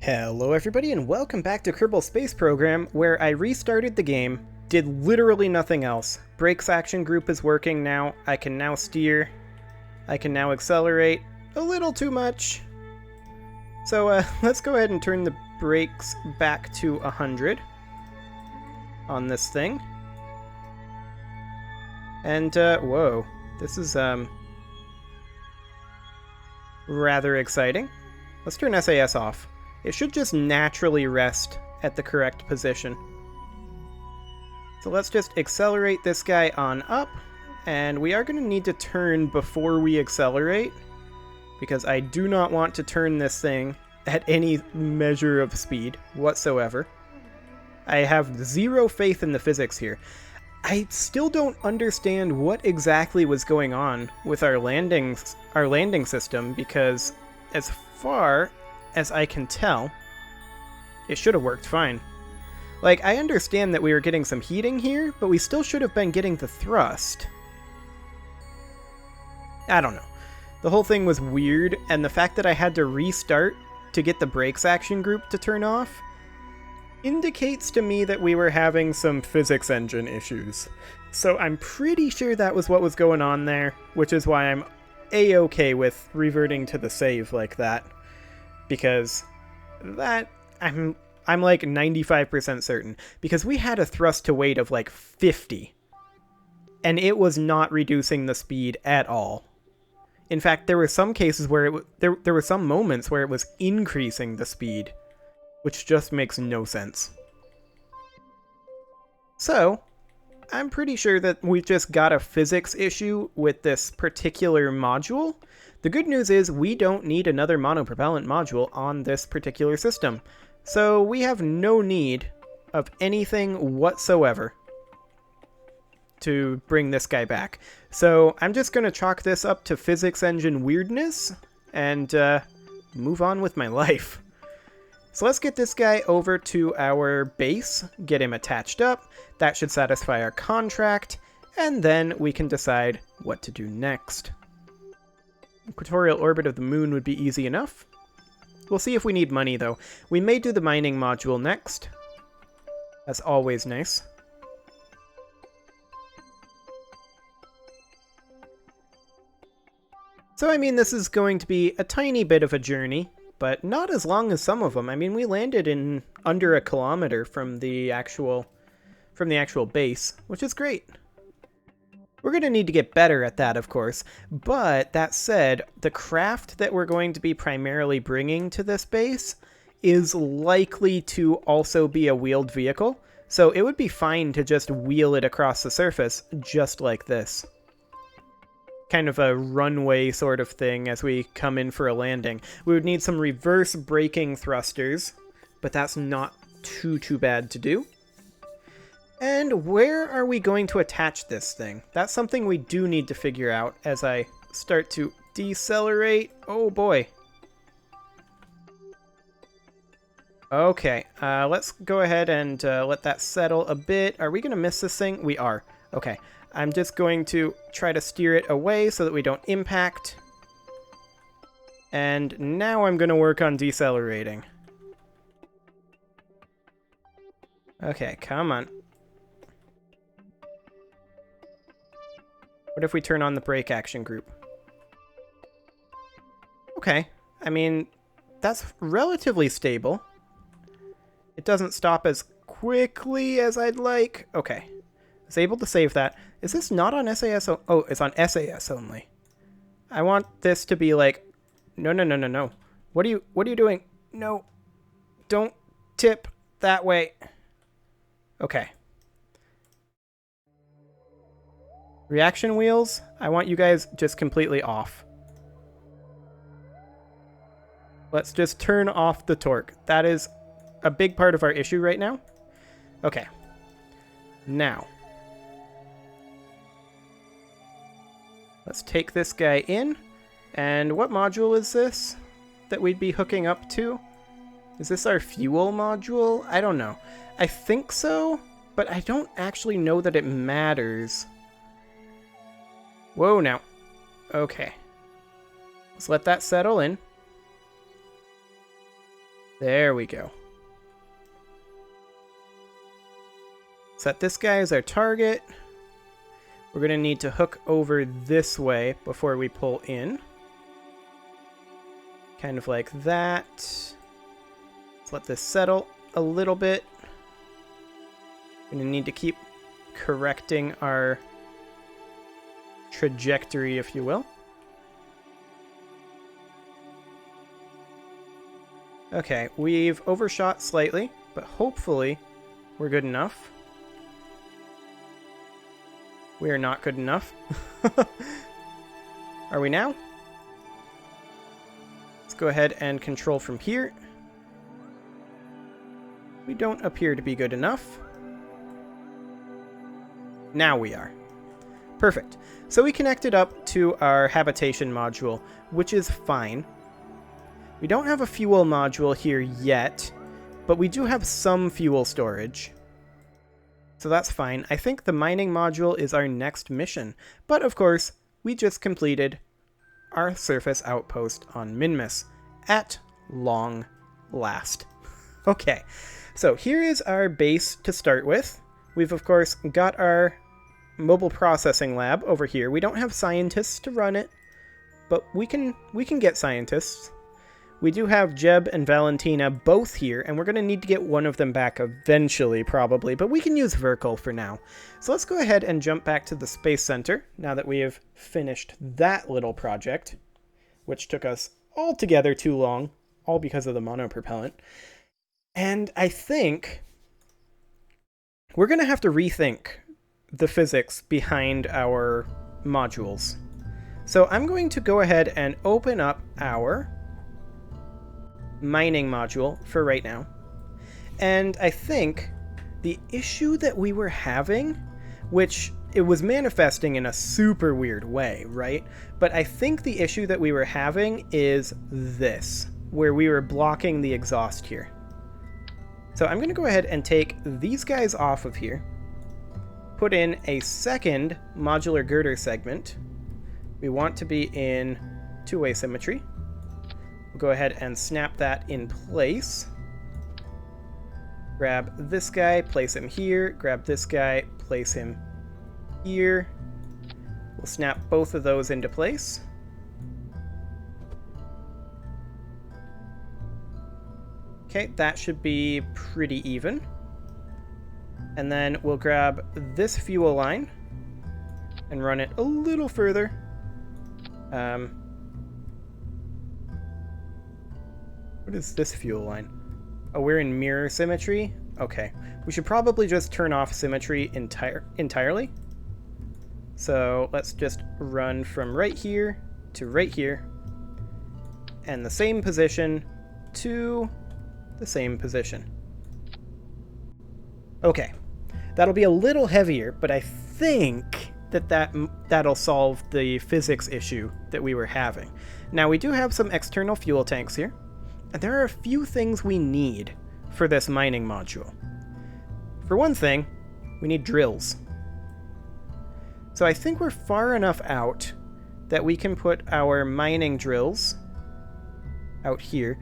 Hello everybody and welcome back to Kerbal Space Program, where I restarted the game, did literally nothing else. Brakes action group is working now, I can now steer, I can now accelerate, a little too much. So let's go ahead and turn the brakes back to 100 on this thing. And whoa, this is rather exciting. Let's turn SAS off. It should just naturally rest at the correct position. So let's just accelerate this guy on up, and we are going to need to turn before we accelerate, because I do not want to turn this thing at any measure of speed whatsoever. I have zero faith in the physics here. I still don't understand what exactly was going on with our landing system, because as far as I can tell, it should have worked fine. Like, I understand that we were getting some heating here, but we still should have been getting the thrust. I don't know. The whole thing was weird, and the fact that I had to restart to get the brakes action group to turn off indicates to me that we were having some physics engine issues. So I'm pretty sure that was what was going on there, which is why I'm a-okay with reverting to the save like that. Because that, I'm like 95% certain. Because we had a thrust to weight of like 50. And it was not reducing the speed at all. In fact, there were some cases where there were some moments where it was increasing the speed, which just makes no sense. So, I'm pretty sure that we've just got a physics issue with this particular module. The good news is we don't need another monopropellant module on this particular system, so we have no need of anything whatsoever to bring this guy back. So I'm just going to chalk this up to physics engine weirdness and move on with my life. So let's get this guy over to our base, get him attached up. That should satisfy our contract, and then we can decide what to do next. Equatorial orbit of the moon would be easy enough. We'll see if we need money, though. We may do the mining module next. That's always nice. So, I mean, this is going to be a tiny bit of a journey, but not as long as some of them. I mean, we landed in under a kilometer from the actual base, which is great. We're going to need to get better at that, of course, but that said, the craft that we're going to be primarily bringing to this base is likely to also be a wheeled vehicle, so it would be fine to just wheel it across the surface, just like this. Kind of a runway sort of thing as we come in for a landing. We would need some reverse braking thrusters, but that's not too bad to do. And where are we going to attach this thing? That's something we do need to figure out as I start to decelerate. Oh boy. Okay, let's go ahead and let that settle a bit. Are we going to miss this thing? We are. Okay, I'm just going to try to steer it away so that we don't impact. And now I'm going to work on decelerating. Okay, come on. What if we turn on the brake action group? Okay, I mean, that's relatively stable. It doesn't stop as quickly as I'd like. Okay, I was able to save that. Is this not on SAS? Oh, it's on SAS only. I want this to be like, no. What are you doing? No, don't tip that way. Okay. Reaction wheels, I want you guys just completely off. Let's just turn off the torque. That is a big part of our issue right now. Okay. Now. Let's take this guy in. And what module is this that we'd be hooking up to? Is this our fuel module? I don't know. I think so, but I don't actually know that it matters. Whoa, now. Okay. Let's let that settle in. There we go. Set this guy as our target. We're going to need to hook over this way before we pull in. Kind of like that. Let's let this settle a little bit. Going to need to keep correcting our trajectory, if you will. Okay, we've overshot slightly, but hopefully we're good enough. We are not good enough. Are we now? Let's go ahead and control from here. We don't appear to be good enough. Now we are. Perfect. So we connected up to our habitation module, which is fine. We don't have a fuel module here yet, but we do have some fuel storage. So that's fine. I think the mining module is our next mission. But of course, we just completed our surface outpost on Minmus at long last. Okay, so here is our base to start with. We've of course got our mobile processing lab over here. We don't have scientists to run it, but we can get scientists. We do have Jeb and Valentina both here, and we're going to need to get one of them back eventually, probably, but we can use Verkle for now. So let's go ahead and jump back to the Space Center, now that we have finished that little project, which took us altogether too long, all because of the monopropellant. And I think we're going to have to rethink the physics behind our modules. So I'm going to go ahead and open up our mining module for right now. And I think the issue that we were having, which it was manifesting in a super weird way, right? But I think the issue that we were having is this, where we were blocking the exhaust here. So I'm going to go ahead and take these guys off of here, put in a second modular girder segment. We want to be in two-way symmetry. We'll go ahead and snap that in place. Grab this guy, place him here. Grab this guy, place him here. We'll snap both of those into place. Okay, that should be pretty even. And then we'll grab this fuel line and run it a little further. What is this fuel line? Oh, we're in mirror symmetry? Okay. We should probably just turn off symmetry entirely. So let's just run from right here to right here. And the same position to the same position. Okay. That'll be a little heavier, but I think that'll solve the physics issue that we were having. Now, we do have some external fuel tanks here. And there are a few things we need for this mining module. For one thing, we need drills. So I think we're far enough out that we can put our mining drills out here.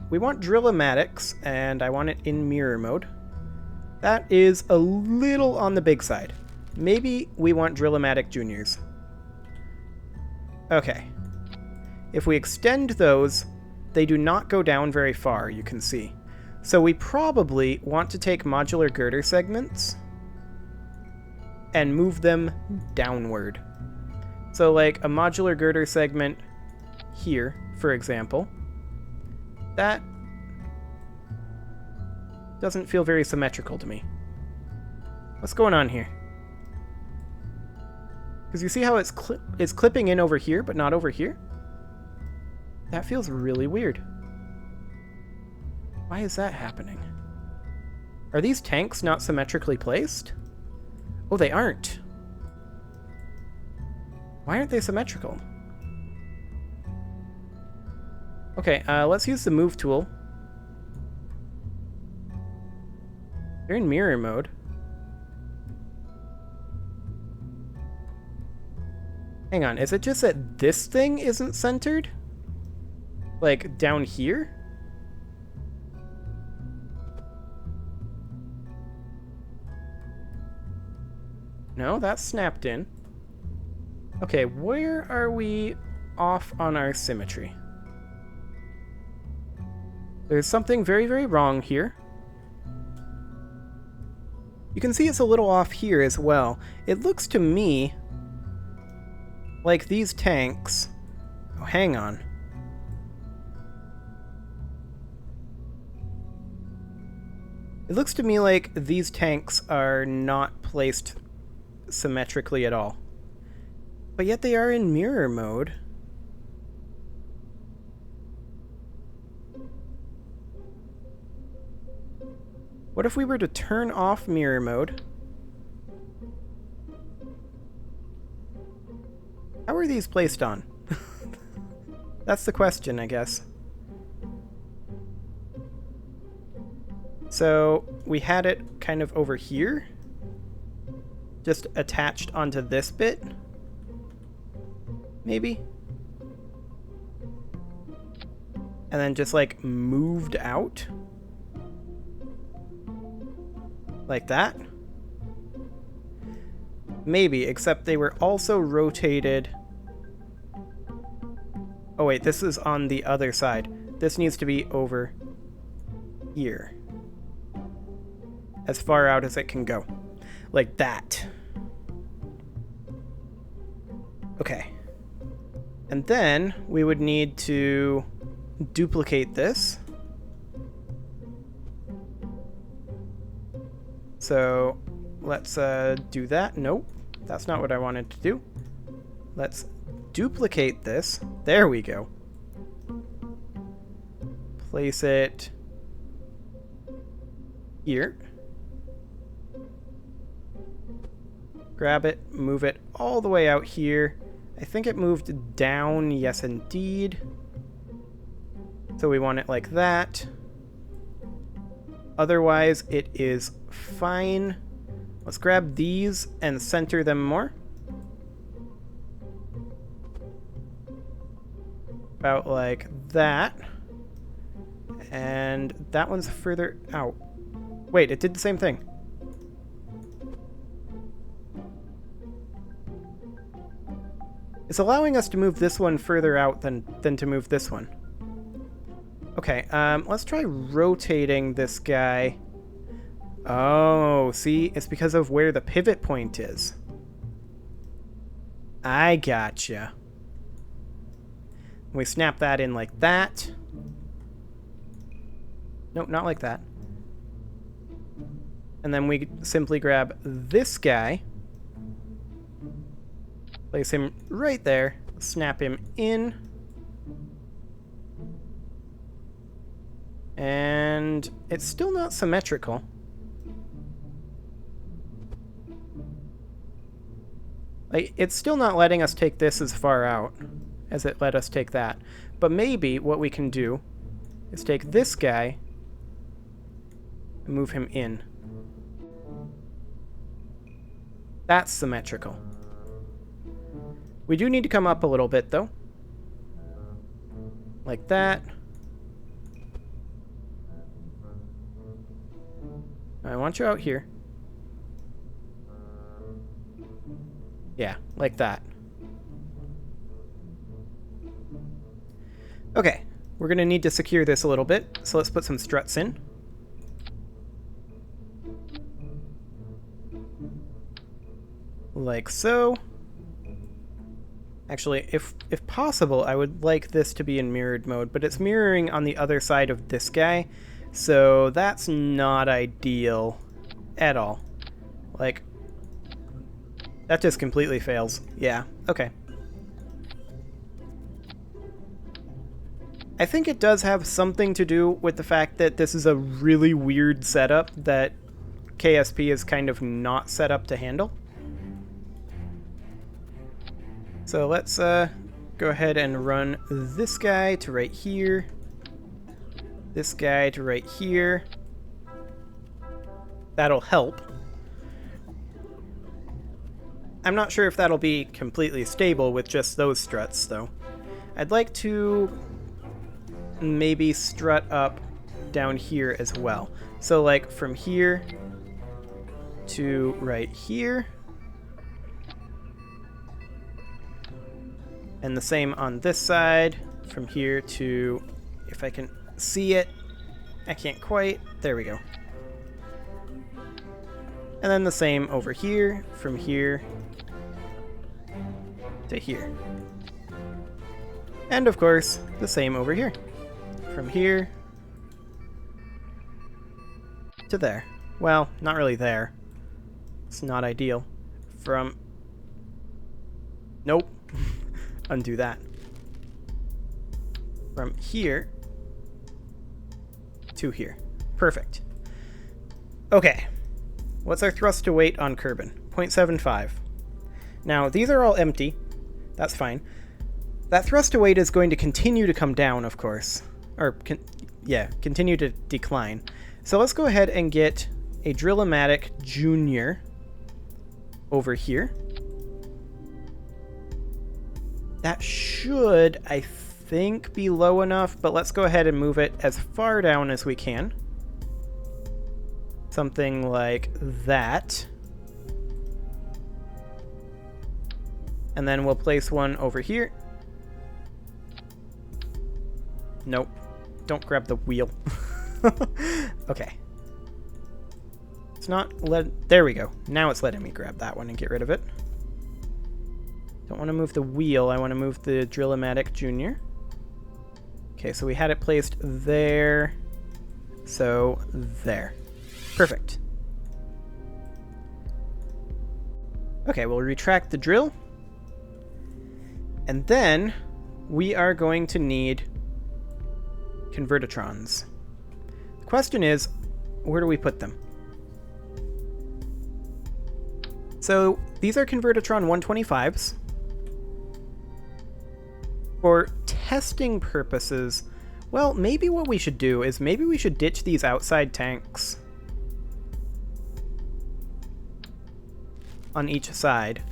We want drill-o-matics, and I want it in mirror mode. That is a little on the big side. Maybe we want drill-o-matic juniors. Okay. If we extend those, they do not go down very far, you can see. So we probably want to take modular girder segments and move them downward. So like a modular girder segment here, for example. That doesn't feel very symmetrical to me. What's going on here? Because you see how it's clipping in over here, but not over here? That feels really weird. Why is that happening? Are these tanks not symmetrically placed? Oh, they aren't. Why aren't they symmetrical? Okay, let's use the move tool. They're in mirror mode. Hang on, is it just that this thing isn't centered? Like, down here? No, that's snapped in. Okay, where are we off on our symmetry? There's something very, very wrong here. You can see it's a little off here as well. It looks to me like these tanks... Oh, hang on. It looks to me like these tanks are not placed symmetrically at all. But yet they are in mirror mode. What if we were to turn off mirror mode? How are these placed on? That's the question, I guess. So, we had it kind of over here. Just attached onto this bit. Maybe? And then just, like, moved out. Like that? Maybe, except they were also rotated... Oh wait, this is on the other side. This needs to be over here. As far out as it can go. Like that. Okay. And then we would need to duplicate this. So let's do that. Nope, that's not what I wanted to do. Let's duplicate this. There we go. Place it here. Grab it, move it all the way out here. I think it moved down, yes indeed. So we want it like that. Otherwise, it is fine. Let's grab these and center them more. About like that. And that one's further out. Wait, it did the same thing. It's allowing us to move this one further out than to move this one. Okay, let's try rotating this guy. Oh, see? It's because of where the pivot point is. I gotcha. We snap that in like that. Nope, not like that. And then we simply grab this guy. Place him right there. Snap him in. And it's still not symmetrical. Like, it's still not letting us take this as far out as it let us take that. But maybe what we can do is take this guy and move him in. That's symmetrical. We do need to come up a little bit, though. Like that. I want you out here. Yeah, like that. Okay, we're going to need to secure this a little bit, so let's put some struts in. Like so. Actually, if possible, I would like this to be in mirrored mode, but it's mirroring on the other side of this guy, so that's not ideal at all. Like, that just completely fails. Yeah, okay. I think it does have something to do with the fact that this is a really weird setup that KSP is kind of not set up to handle. So let's go ahead and run this guy to right here. This guy to right here. That'll help. I'm not sure if that'll be completely stable with just those struts, though. I'd like to maybe strut up down here as well. So, like, from here to right here. And the same on this side, from here to, if I can see it, I can't quite, there we go. And then the same over here, from here to here. And of course, the same over here, from here to there. Well, not really there. It's not ideal. From... Nope. Undo that. From here to here. Perfect. Okay. What's our thrust to weight on Kerbin? 0.75. Now, these are all empty. That's fine. That thrust to weight is going to continue to come down, of course. Or, continue to decline. So let's go ahead and get a Drill-O-Matic Junior over here. That should, I think, be low enough, but let's go ahead and move it as far down as we can. Something like that. And then we'll place one over here. Nope. Don't grab the wheel. Okay. It's not let... There we go. Now it's letting me grab that one and get rid of it. Don't want to move the wheel. I want to move the Drill-O-Matic Junior. Okay, so we had it placed there. So, there. Perfect. Okay, we'll retract the drill. And then we are going to need convertitrons. The question is, where do we put them? So these are Convertitron 125s. For testing purposes, well, maybe what we should do is maybe we should ditch these outside tanks on each side.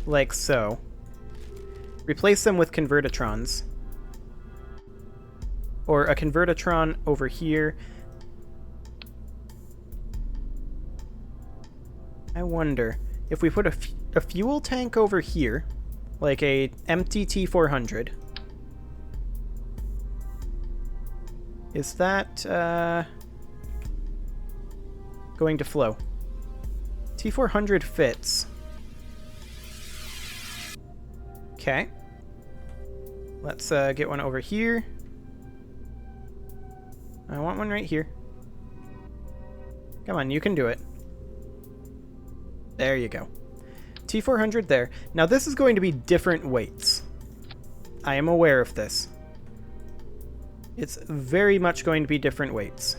Like so. Replace them with Convertitrons. Or a Convertitron over here. I wonder if we put a fuel tank over here, like a empty T400. Is that going to flow? T400 fits. Okay. Let's get one over here. I want one right here. Come on, you can do it. There you go. T400 there. Now this is going to be different weights. I am aware of this. It's very much going to be different weights.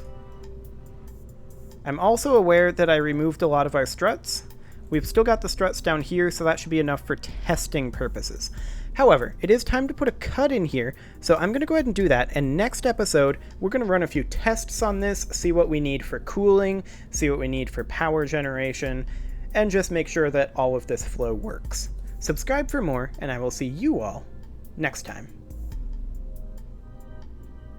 I'm also aware that I removed a lot of our struts. We've still got the struts down here, so that should be enough for testing purposes. However, it is time to put a cut in here, so I'm going to go ahead and do that, and next episode, we're going to run a few tests on this, see what we need for cooling, see what we need for power generation, and just make sure that all of this flow works. Subscribe for more, and I will see you all next time.